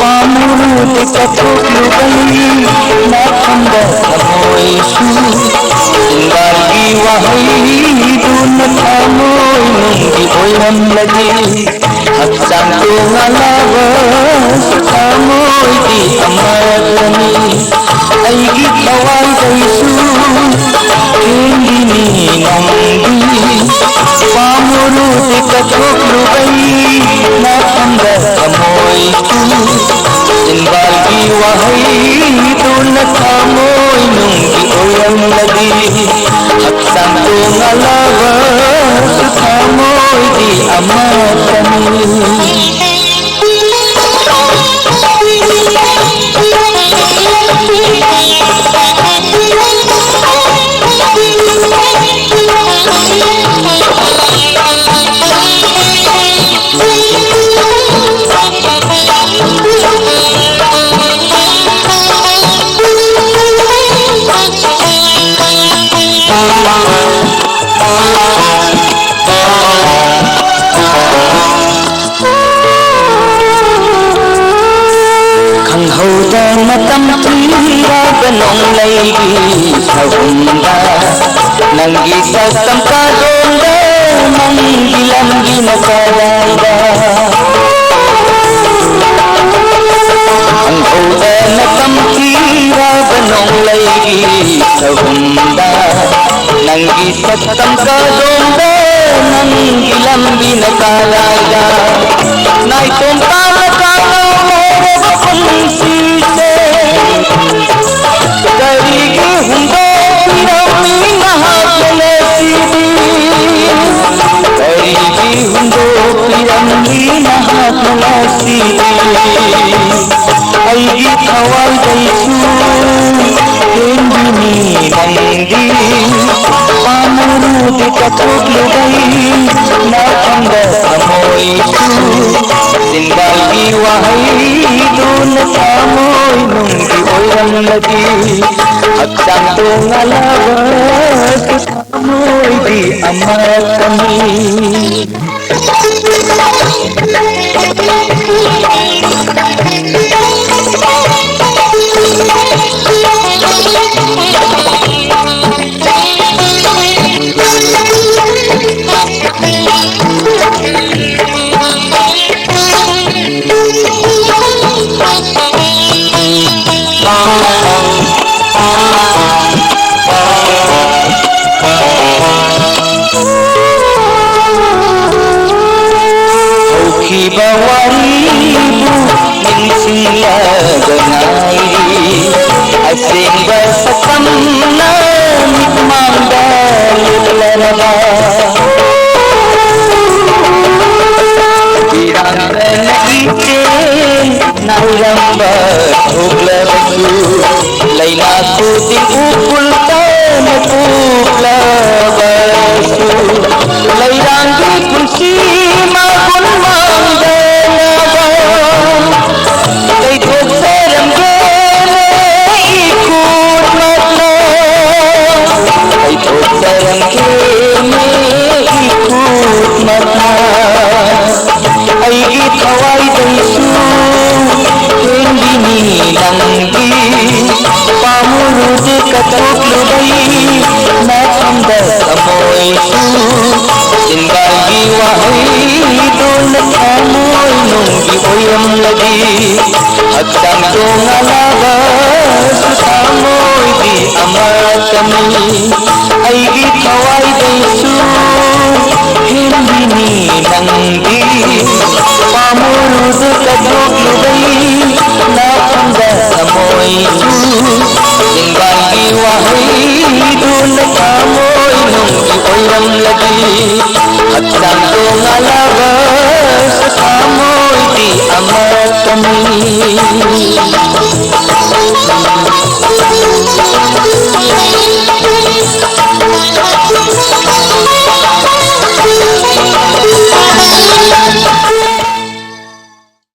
पामुरुद कथुलुगई नाखंदा थमोइसु सिंगारगी वहई दुन थमोइ नुंगी ओयम लगी हक्सांग तो ngalawas थमोइ दी अमरनी अईगी थवाई दैसु हिंदीनी नंगी पामुरुद कथुलुगई नाखंदा थमोइसु सिंगारगी वहई दुन थमोइ नुंगी ओयम लगी हक्सांग तो ngalawas थमोइ दी अमरनी नंगी ससम का डोंडा मंगी लंगी नकाराइदा अंगोदा नकम तीरा बनों लगी सहुंदा नंगी ससम का डोंडा मंगी लंगी नकाराइदा नाई तुम पाला कालो मोरे बकुंसी से करीगी हुंदो पिरमी नहातले सीधी करीगी हुंदो पिरमी नहातले सीधी अईगी थवाई दैसु हिंदीनी नंगी पामुरुद कथुलुगई नाखंदा थमोइसु सिंगारगी वहई दुन थमोइ नुंगी ओयम लगी हक्सांग तो ngalawas थमोइ दी अमरनी bawaribu ningsila ganai asing basakam na mikmanda lulaba irangkan ite nairamba uglabasu laila kuting ukulta uglabasu lairanggi kunsi magun पामुरुद कथुलुगई नाखंदा थमोइसु सिंगारगी वहई दुन थमोइ नुंगी ओयम लगी हक्सांग तो ngalawas थमोइ दी अमरनी अईगी थवाई दैसु हिंदीनी नंगी पामुरुद